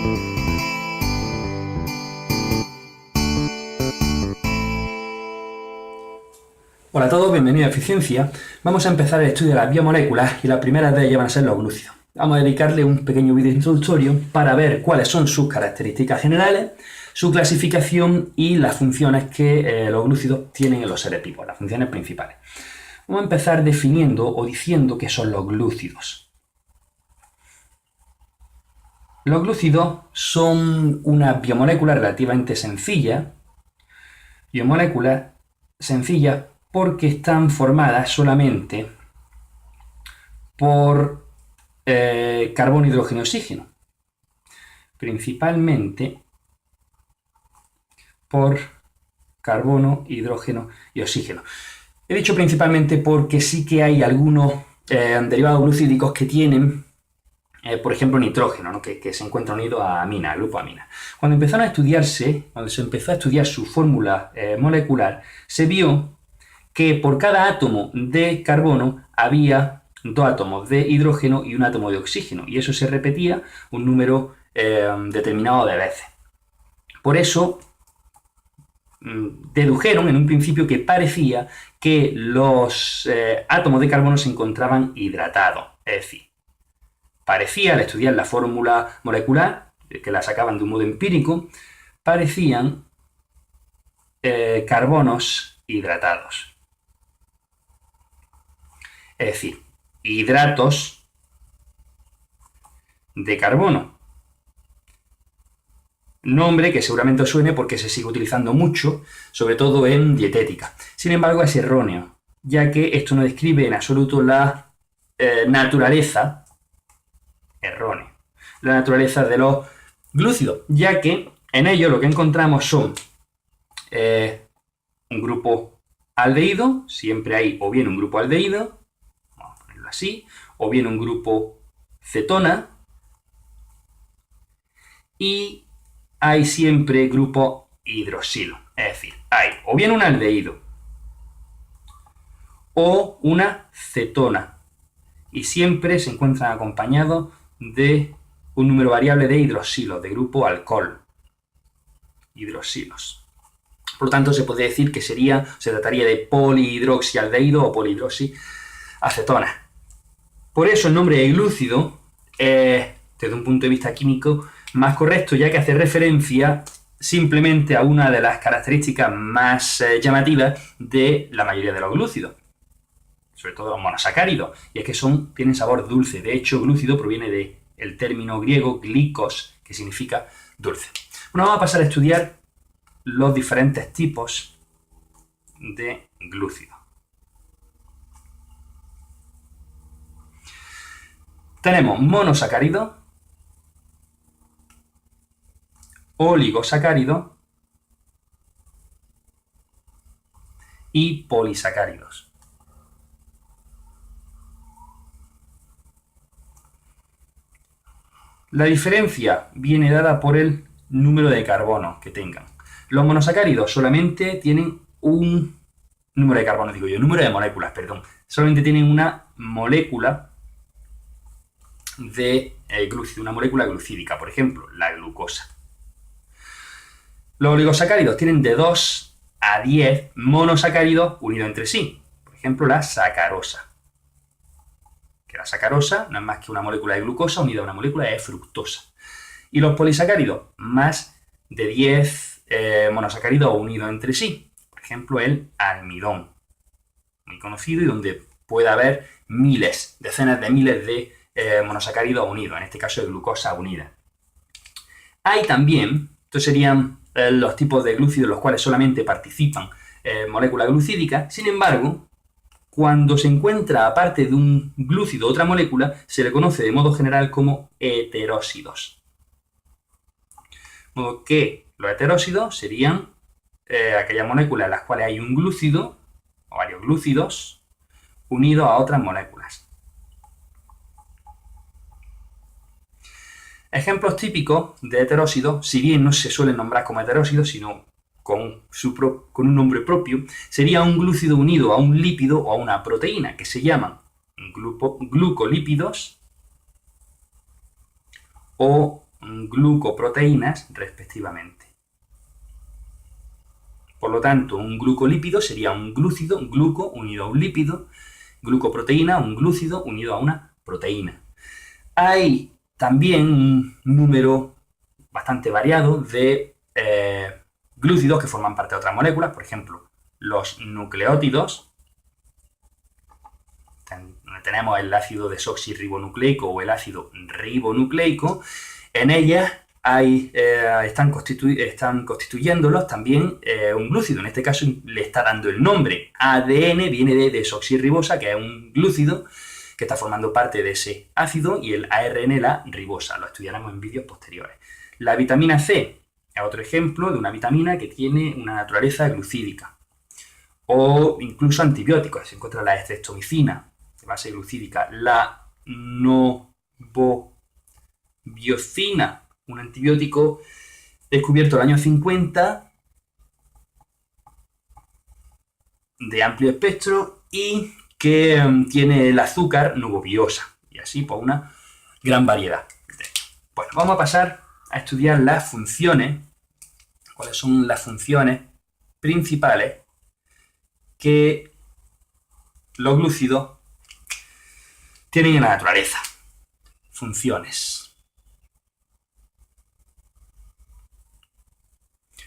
Hola a todos, bienvenidos a Eficiencia. Vamos a empezar el estudio de las biomoléculas y las primeras de ellas van a ser los glúcidos. Vamos a dedicarle un pequeño vídeo introductorio para ver cuáles son sus características generales, su clasificación y las funciones que los glúcidos tienen en los seres vivos, las funciones principales. Vamos a empezar definiendo o diciendo qué son los glúcidos. Los glúcidos son una biomolécula relativamente sencilla, biomoléculas sencillas porque están formadas solamente por carbono, hidrógeno y oxígeno. Principalmente por carbono, hidrógeno y oxígeno. He dicho principalmente porque sí que hay algunos derivados glucídicos que tienen, por ejemplo, nitrógeno, ¿no? que se encuentra unido a amina, al grupo amina. Cuando se empezó a estudiar su fórmula molecular, se vio que por cada átomo de carbono había 2 átomos de hidrógeno y 1 átomo de oxígeno, y eso se repetía un número determinado de veces. Por eso dedujeron en un principio que parecía que los átomos de carbono se encontraban hidratados, es decir, parecía, al estudiar la fórmula molecular, que la sacaban de un modo empírico, parecían carbonos hidratados. Es decir, hidratos de carbono. Nombre que seguramente os suene porque se sigue utilizando mucho, sobre todo en dietética. Sin embargo, es erróneo, ya que esto no describe en absoluto la naturaleza, erróneo, la naturaleza de los glúcidos, ya que en ellos lo que encontramos son un grupo aldehído, siempre hay o bien un grupo aldehído, vamos a ponerlo así, o bien un grupo cetona, y hay siempre grupo hidroxilo, es decir, hay o bien un aldehído o una cetona, y siempre se encuentran acompañados de un número variable de hidroxilos, de grupo alcohol, hidroxilos. Por lo tanto, se puede decir que se trataría de polihidroxialdehído o polihidroxiacetona. Por eso el nombre de glúcido es, desde un punto de vista químico, más correcto, ya que hace referencia simplemente a una de las características más llamativas de la mayoría de los glúcidos, sobre todo los monosacáridos, y es que tienen sabor dulce. De hecho, glúcido proviene del término griego glikos, que significa dulce. Bueno, vamos a pasar a estudiar los diferentes tipos de glúcidos. Tenemos monosacáridos, oligosacáridos y polisacáridos. La diferencia viene dada por el número de carbono que tengan. Los monosacáridos solamente tienen un número de carbono, número de moléculas, perdón. Solamente tienen una molécula de glúcido, una molécula glucídica, por ejemplo, la glucosa. Los oligosacáridos tienen de 2 a 10 monosacáridos unidos entre sí. Por ejemplo, la sacarosa. Que la sacarosa no es más que una molécula de glucosa unida a una molécula de fructosa. Y los polisacáridos, más de 10 monosacáridos unidos entre sí. Por ejemplo, el almidón, muy conocido y donde puede haber miles, decenas de miles de monosacáridos unidos, en este caso de glucosa unida. Hay también, estos serían los tipos de glúcidos los cuales solamente participan moléculas glucídicas. Sin embargo, cuando se encuentra aparte de un glúcido otra molécula, se le conoce de modo general como heterósidos. De modo que los heterósidos serían aquellas moléculas en las cuales hay un glúcido o varios glúcidos unidos a otras moléculas. Ejemplos típicos de heterósidos, si bien no se suelen nombrar como heterósidos, sino con un nombre propio, sería un glúcido unido a un lípido o a una proteína, que se llaman glucolípidos o glucoproteínas respectivamente. Por lo tanto, un glucolípido sería un glúcido, un gluco unido a un lípido, glucoproteína, un glúcido unido a una proteína. Hay también un número bastante variado de glúcidos que forman parte de otras moléculas, por ejemplo, los nucleótidos, donde tenemos el ácido desoxirribonucleico o el ácido ribonucleico. En ellas están constituyéndolos también un glúcido. En este caso le está dando el nombre. ADN viene de desoxirribosa, que es un glúcido que está formando parte de ese ácido, y el ARN la ribosa. Lo estudiaremos en vídeos posteriores. La vitamina C es otro ejemplo de una vitamina que tiene una naturaleza glucídica. O incluso antibióticos. Se encuentra la estreptomicina, de base glucídica, la novobiocina, un antibiótico descubierto en el año 50, de amplio espectro y que tiene el azúcar novobiosa, y así por una gran variedad. Bueno, vamos a pasar a estudiar las funciones. ¿Cuáles son las funciones principales que los glúcidos tienen en la naturaleza? Funciones.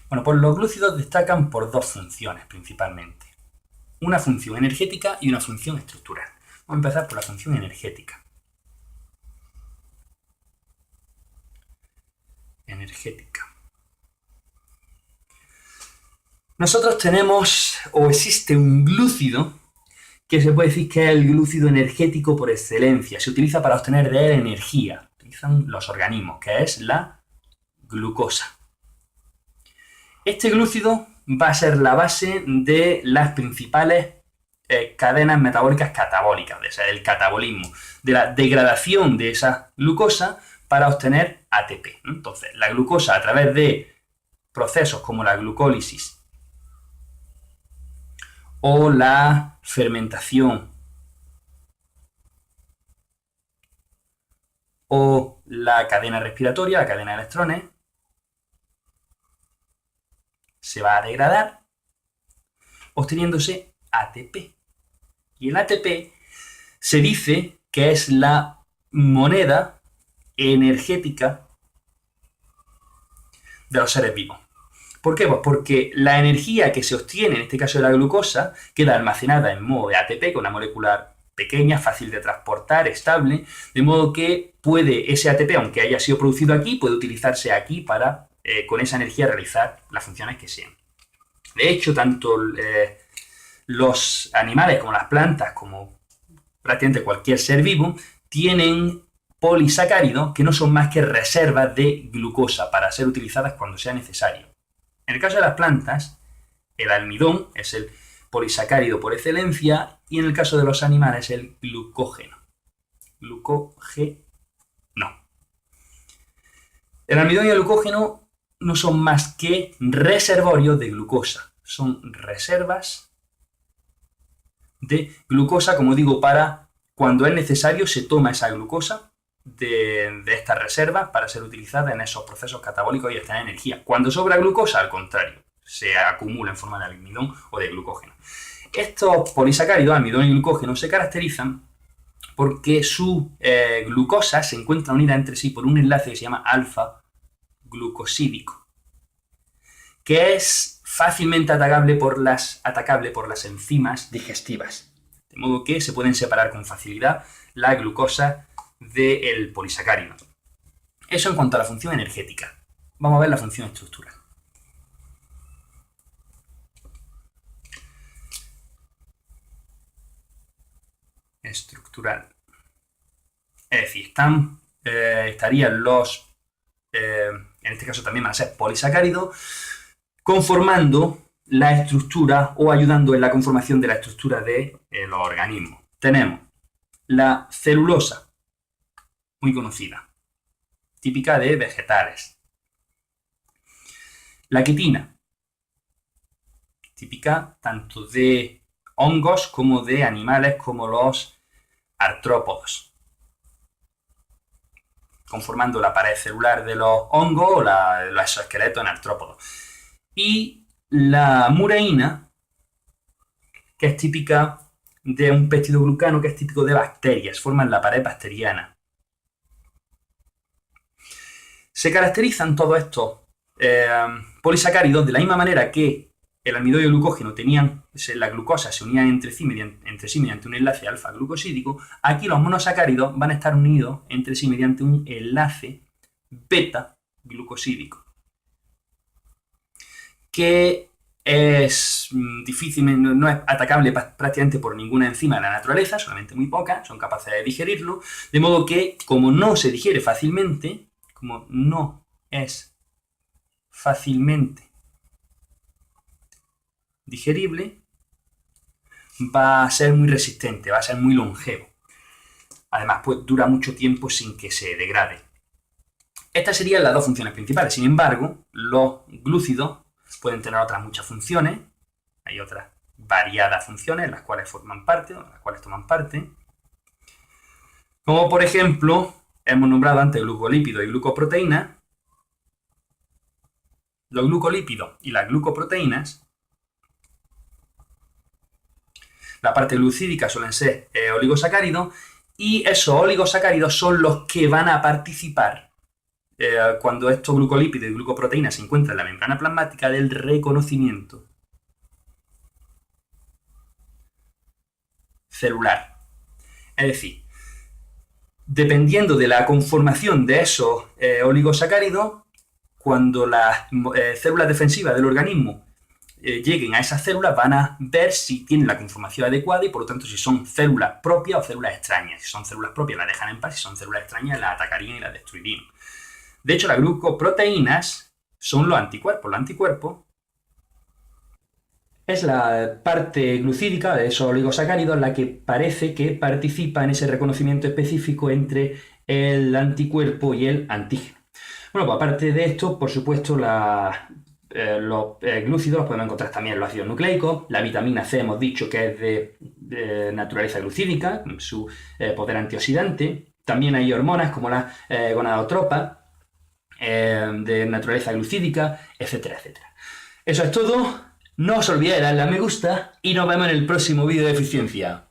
Bueno, pues los glúcidos destacan por dos funciones principalmente. Una función energética y una función estructural. Vamos a empezar por la función energética. Nosotros tenemos, o existe un glúcido, que se puede decir que es el glúcido energético por excelencia. Se utiliza para obtener de él energía. Utilizan los organismos, que es la glucosa. Este glúcido va a ser la base de las principales cadenas metabólicas catabólicas, del catabolismo, de la degradación de esa glucosa para obtener ATP. Entonces, la glucosa, a través de procesos como la glucólisis o la fermentación o la cadena respiratoria, la cadena de electrones, se va a degradar obteniéndose ATP. Y el ATP se dice que es la moneda energética de los seres vivos. ¿Por qué? Pues porque la energía que se obtiene, en este caso de la glucosa, queda almacenada en modo de ATP, con una molécula pequeña, fácil de transportar, estable, de modo que ese ATP, aunque haya sido producido aquí, puede utilizarse aquí para, con esa energía, realizar las funciones que sean. De hecho, tanto los animales como las plantas, como prácticamente cualquier ser vivo, tienen polisacáridos que no son más que reservas de glucosa para ser utilizadas cuando sea necesario. En el caso de las plantas, el almidón es el polisacárido por excelencia, y en el caso de los animales el glucógeno. El almidón y el glucógeno no son más que reservorios de glucosa. Son reservas de glucosa, como digo, para cuando es necesario se toma esa glucosa de estas reservas para ser utilizada en esos procesos catabólicos y obtener energía. Cuando sobra glucosa, al contrario, se acumula en forma de almidón o de glucógeno. Estos polisacáridos, almidón y glucógeno, se caracterizan porque su glucosa se encuentra unida entre sí por un enlace que se llama alfa-glucosídico, que es fácilmente atacable por las enzimas digestivas, de modo que se pueden separar con facilidad la glucosa del polisacárido. Eso en cuanto a la función energética. Vamos a ver la función estructural. Es decir, estarían en este caso también van a ser polisacáridos, conformando la estructura o ayudando en la conformación de la estructura de los organismos. Tenemos la celulosa, muy conocida, típica de vegetales. La quitina, típica tanto de hongos como de animales como los artrópodos. conformando la pared celular de los hongos o los exoesqueletos en artrópodos. Y la mureína, que es típica de un peptidoglucano que es típico de bacterias, forman la pared bacteriana. Se caracterizan todos estos polisacáridos de la misma manera que el almidoide y el glucógeno la glucosa se unían entre sí mediante un enlace alfa-glucosídico. Aquí los monosacáridos van a estar unidos entre sí mediante un enlace beta-glucosídico, que es difícil, no es atacable prácticamente por ninguna enzima de la naturaleza, solamente muy pocas son capaces de digerirlo, de modo que, como no se digiere fácilmente, como no es fácilmente digerible, va a ser muy resistente, va a ser muy longevo. Además, pues dura mucho tiempo sin que se degrade. Estas serían las dos funciones principales. Sin embargo, los glúcidos pueden tener otras muchas funciones. Hay otras variadas funciones en las cuales forman parte, o en las cuales toman parte. Como por ejemplo, hemos nombrado antes glucolípidos y glucoproteínas. Los glucolípidos y las glucoproteínas, la parte glucídica suelen ser oligosacáridos, y esos oligosacáridos son los que van a participar cuando estos glucolípidos y glucoproteínas se encuentran en la membrana plasmática del reconocimiento celular. Es decir, dependiendo de la conformación de esos oligosacáridos, cuando las células defensivas del organismo lleguen a esas células, van a ver si tienen la conformación adecuada y por lo tanto si son células propias o células extrañas. Si son células propias las dejan en paz, si son células extrañas las atacarían y las destruirían. De hecho, las glucoproteínas son los anticuerpos. Los anticuerpos es la parte glucídica de esos oligosacáridos la que parece que participa en ese reconocimiento específico entre el anticuerpo y el antígeno. Bueno, pues aparte de esto, por supuesto, los glúcidos los podemos encontrar también en los ácidos nucleicos. La vitamina C hemos dicho que es de naturaleza glucídica, su poder antioxidante. También hay hormonas como la gonadotropa, de naturaleza glucídica, etcétera, etcétera. Eso es todo. No os olvidéis de darle a me gusta y nos vemos en el próximo vídeo de eficiencia.